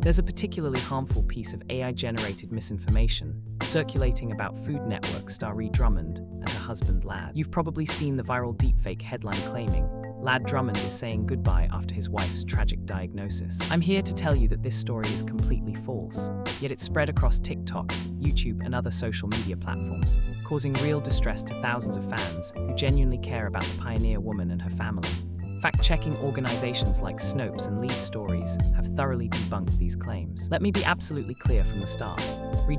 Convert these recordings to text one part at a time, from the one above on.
There's a particularly harmful piece of AI-generated misinformation circulating about Food Network star Drummond and her husband Lad. You've probably seen the viral deepfake headline claiming, Lad Drummond is saying goodbye after his wife's tragic diagnosis. I'm here to tell you that this story is completely false, yet it's spread across TikTok, YouTube, and other social media platforms, causing real distress to thousands of fans who genuinely care about the pioneer woman and her family. Fact-checking organizations like Snopes and Lead Stories have thoroughly debunked these claims. Let me be absolutely clear from the start.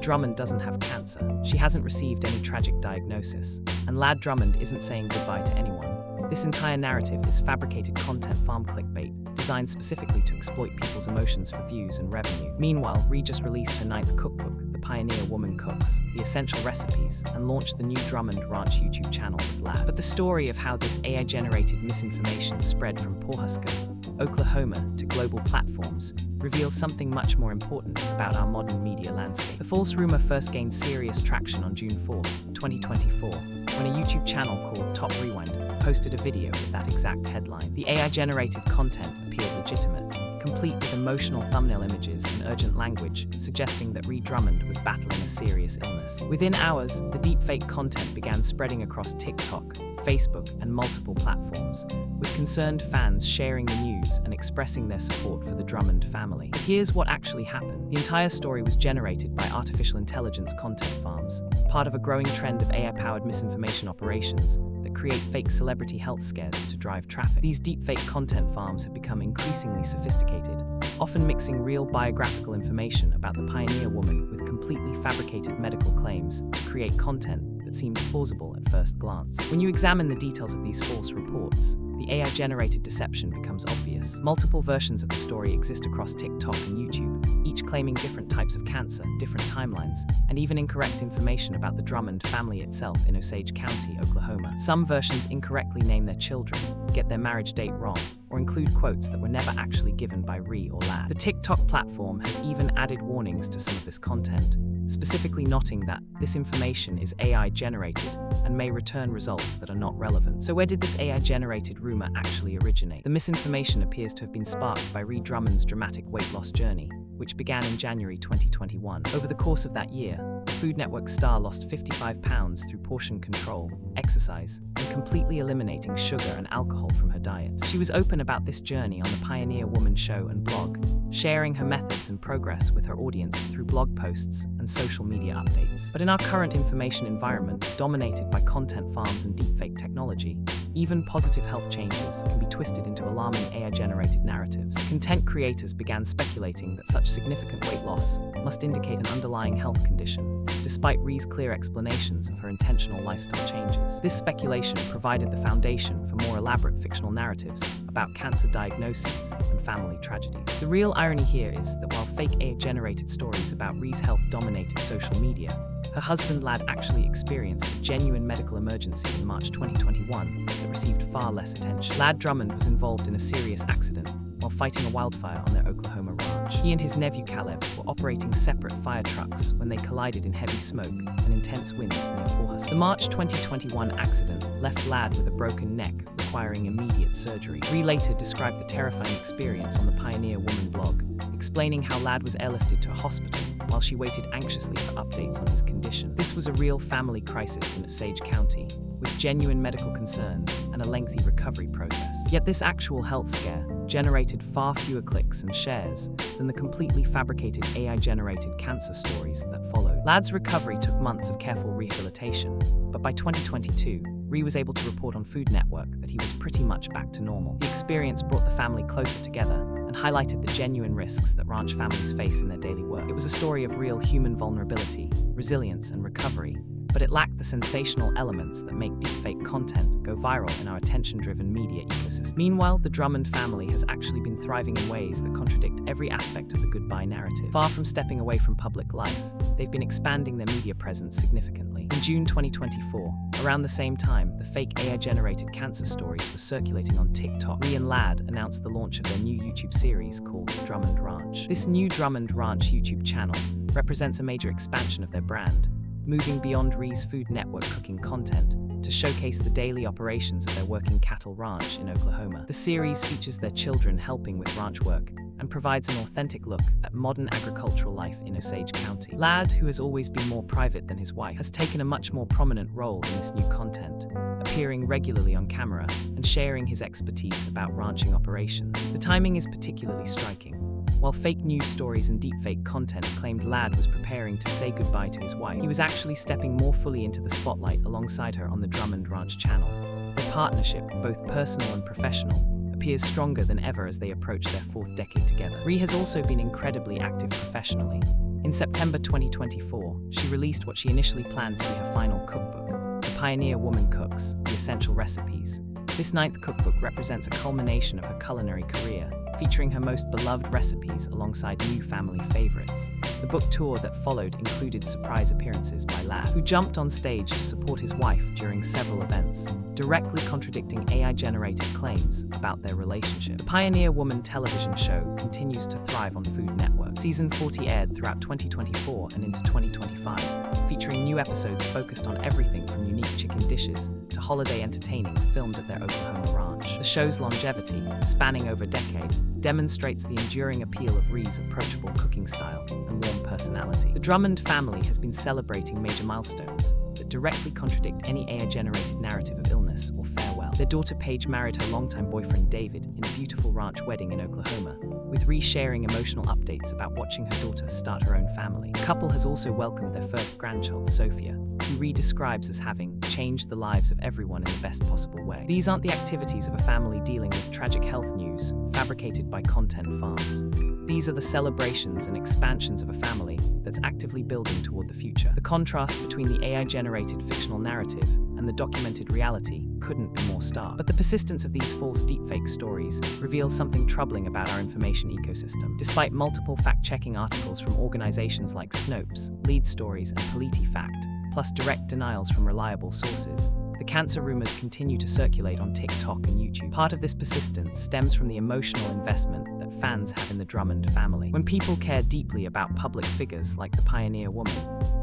Drummond doesn't have cancer, she hasn't received any tragic diagnosis, and Lad Drummond isn't saying goodbye to anyone. This entire narrative is fabricated content farm clickbait, designed specifically to exploit people's emotions for views and revenue. Meanwhile, just released her 9th cookbook, The Pioneer Woman Cooks, The Essential Recipes, and launched the new Drummond Ranch YouTube channel with Lad. But the story of how this AI-generated misinformation spread from Pawhuska, Oklahoma, to global platforms reveals something much more important about our modern media landscape. The false rumor first gained serious traction on June 4, 2024, when a YouTube channel called Top Rewind posted a video with that exact headline. The AI-generated content appeared legitimate, complete with emotional thumbnail images and urgent language, suggesting that Drummond was battling a serious illness. Within hours, the deepfake content began spreading across TikTok, Facebook, and multiple platforms, with concerned fans sharing the news and expressing their support for the Drummond family. But here's what actually happened. The entire story was generated by artificial intelligence content farms, part of a growing trend of AI-powered misinformation operations that create fake celebrity health scares to drive traffic. These deepfake content farms have become increasingly sophisticated, often mixing real biographical information about the pioneer woman with completely fabricated medical claims to create content that seems plausible at first glance. When you examine the details of these false reports, the AI-generated deception becomes obvious. Multiple versions of the story exist across TikTok and YouTube, each claiming different types of cancer, different timelines, and even incorrect information about the Drummond family itself in Osage County, Oklahoma. Some versions incorrectly name their children, get their marriage date wrong, or include quotes that were never actually given by or Lad. The TikTok platform has even added warnings to some of this content, specifically noting that this information is AI-generated and may return results that are not relevant. So where did this AI-generated rumor actually originate? The misinformation appears to have been sparked by Drummond's dramatic weight loss journey, which began in January 2021. Over the course of that year, the Food Network star lost 55 pounds through portion control, exercise, and completely eliminating sugar and alcohol from her diet. She was open about this journey on the Pioneer Woman show and blog, sharing her methods and progress with her audience through blog posts and social media updates. But in our current information environment, dominated by content farms and deepfake technology, even positive health changes can be twisted into alarming AI-generated narratives. Content creators began speculating that such significant weight loss must indicate an underlying health condition, despite Rhee's clear explanations of her intentional lifestyle changes. This speculation provided the foundation for more elaborate fictional narratives about cancer diagnoses and family tragedies. The real irony here is that while fake AI-generated stories about Rhee's health dominated social media, her husband Lad actually experienced a genuine medical emergency in March 2021 that received far less attention. Lad Drummond was involved in a serious accident while fighting a wildfire on their Oklahoma ranch. He and his nephew Caleb were operating separate fire trucks when they collided in heavy smoke and intense winds near Pawhuska. The March 2021 accident left Lad with a broken neck requiring immediate surgery. Rhee later described the terrifying experience on the Pioneer Woman blog, explaining how Lad was airlifted to a hospital while she waited anxiously for updates on his condition. This was a real family crisis in Osage County, with genuine medical concerns and a lengthy recovery process. Yet this actual health scare generated far fewer clicks and shares than the completely fabricated AI-generated cancer stories that followed. Lad's recovery took months of careful rehabilitation, but by 2022, Rhee was able to report on Food Network that he was pretty much back to normal. The experience brought the family closer together and highlighted the genuine risks that ranch families face in their daily work. It was a story of real human vulnerability, resilience, and recovery, but it lacked the sensational elements that make deepfake content go viral in our attention-driven media ecosystem. Meanwhile, the Drummond family has actually been thriving in ways that contradict every aspect of the goodbye narrative. Far from stepping away from public life, they've been expanding their media presence significantly. In June 2024, around the same time, the fake AI-generated cancer stories were circulating on TikTok. Rhee and Lad announced the launch of their new YouTube series called Drummond Ranch. This new Drummond Ranch YouTube channel represents a major expansion of their brand, moving beyond Rhee's Food Network cooking content to showcase the daily operations of their working cattle ranch in Oklahoma. The series features their children helping with ranch work, and provides an authentic look at modern agricultural life in Osage County. Ladd, who has always been more private than his wife, has taken a much more prominent role in this new content, appearing regularly on camera and sharing his expertise about ranching operations. The timing is particularly striking. While fake news stories and deepfake content claimed Ladd was preparing to say goodbye to his wife, he was actually stepping more fully into the spotlight alongside her on the Drummond Ranch channel. Their partnership, both personal and professional, appears stronger than ever as they approach their fourth decade together. Ree has also been incredibly active professionally. In September 2024, she released what she initially planned to be her final cookbook, The Pioneer Woman Cooks: The Essential Recipes. This 9th cookbook represents a culmination of her culinary career, featuring her most beloved recipes alongside new family favorites. The book tour that followed included surprise appearances by Ladd, who jumped on stage to support his wife during several events, directly contradicting AI-generated claims about their relationship. The Pioneer Woman television show continues to thrive on Food Network. Season 40 aired throughout 2024 and into 2025, featuring new episodes focused on everything from unique chicken dishes to holiday entertaining filmed at their Oklahoma ranch. The show's longevity, spanning over a decade, demonstrates the enduring appeal of Ree's approachable cooking style and warm personality. The Drummond family has been celebrating major milestones that directly contradict any AI-generated narrative of illness or farewell. Their daughter Paige married her longtime boyfriend David in a beautiful ranch wedding in Oklahoma, with Ree sharing emotional updates about watching her daughter start her own family. The couple has also welcomed their first grandchild, Sophia, who Ree describes as having changed the lives of everyone in the best possible way. These aren't the activities of a family dealing with tragic health news fabricated by content farms. These are the celebrations and expansions of a family that's actively building toward the future. The contrast between the AI-generated fictional narrative and the documented reality couldn't be more stark. But the persistence of these false deepfake stories reveals something troubling about our information ecosystem. Despite multiple fact-checking articles from organizations like Snopes, Lead Stories, and PolitiFact, plus direct denials from reliable sources, the cancer rumors continue to circulate on TikTok and YouTube. Part of this persistence stems from the emotional investment that fans have in the Drummond family. When people care deeply about public figures like the Pioneer Woman,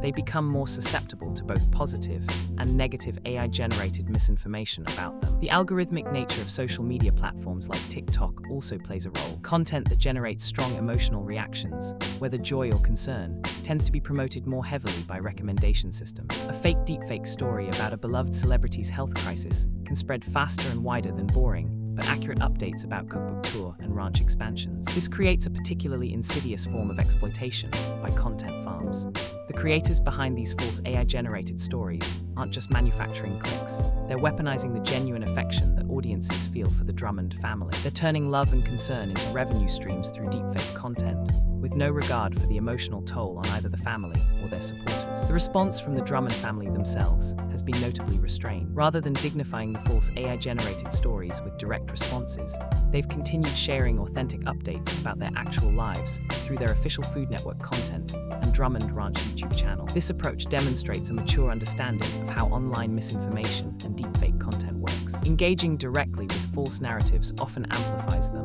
they become more susceptible to both positive and negative AI-generated misinformation about them. The algorithmic nature of social media platforms like TikTok also plays a role. Content that generates strong emotional reactions, whether joy or concern, tends to be promoted more heavily by recommendation systems. A fake deepfake story about a beloved celebrity's health crisis can spread faster and wider than boring, but accurate updates about cookbook tour and ranch expansions. This creates a particularly insidious form of exploitation by content farms. The creators behind these false AI-generated stories aren't just manufacturing clicks. They're weaponizing the genuine affection that audiences feel for the Drummond family. They're turning love and concern into revenue streams through deepfake content, with no regard for the emotional toll on either the family or their supporters. The response from the Drummond family themselves has been notably restrained. Rather than dignifying the false AI-generated stories with direct responses, they've continued sharing authentic updates about their actual lives through their official Food Network content and Drummond Ranch YouTube channel. This approach demonstrates a mature understanding of how online misinformation and deepfake content works. Engaging directly with false narratives often amplifies them,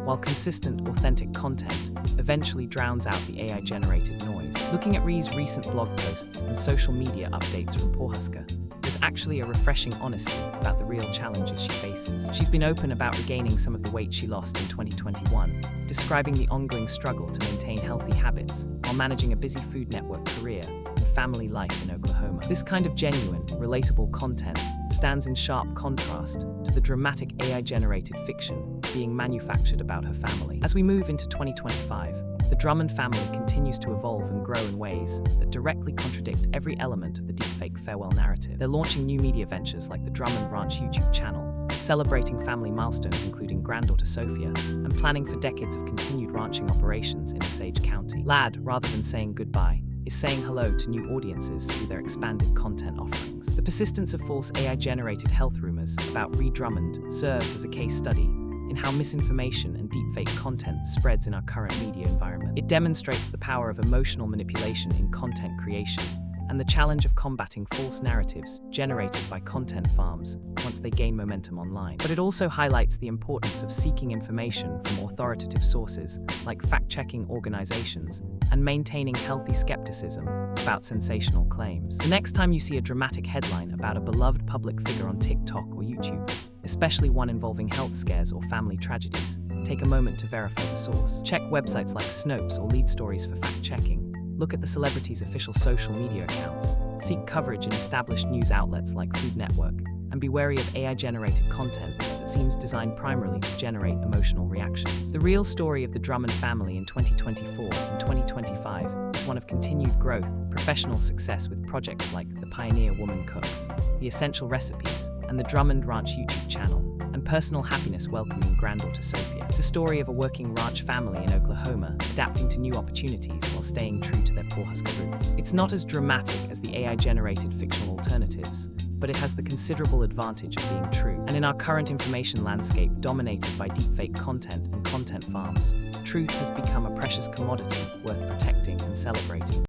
while consistent, authentic content eventually drowns out the AI-generated noise. Looking at Ree's recent blog posts and social media updates from Pawhuska, there's actually a refreshing honesty about the real challenges she faces. She's been open about regaining some of the weight she lost in 2021, describing the ongoing struggle to maintain healthy habits while managing a busy Food Network career and family life in Oklahoma. This kind of genuine, relatable content stands in sharp contrast to the dramatic AI-generated fiction being manufactured about her family. As we move into 2025, the Drummond family continues to evolve and grow in ways that directly contradict every element of the deepfake farewell narrative. They're launching new media ventures like the Drummond Ranch YouTube channel, celebrating family milestones including granddaughter Sophia, and planning for decades of continued ranching operations in Osage County. Ladd, rather than saying goodbye, is saying hello to new audiences through their expanded content offerings. The persistence of false AI-generated health rumors about Ree Drummond serves as a case study in how misinformation and deepfake content spreads in our current media environment. It demonstrates the power of emotional manipulation in content creation and the challenge of combating false narratives generated by content farms once they gain momentum online. But it also highlights the importance of seeking information from authoritative sources like fact-checking organizations and maintaining healthy skepticism about sensational claims. The next time you see a dramatic headline about a beloved public figure on TikTok or YouTube, especially one involving health scares or family tragedies, take a moment to verify the source. Check websites like Snopes or Lead Stories for fact-checking. Look at the celebrities' official social media accounts. Seek coverage in established news outlets like Food Network, and be wary of AI-generated content that seems designed primarily to generate emotional reactions. The real story of the Drummond family in 2024 and 2025 is one of continued growth, professional success with projects like The Pioneer Woman Cooks, The Essential Recipes, and the Drummond Ranch YouTube channel, and personal happiness welcoming granddaughter Sophia. It's a story of a working ranch family in Oklahoma adapting to new opportunities while staying true to their Cornhusker roots. It's not as dramatic as the AI-generated fictional alternatives, but it has the considerable advantage of being true. And in our current information landscape dominated by deepfake content and content farms, truth has become a precious commodity worth protecting and celebrating.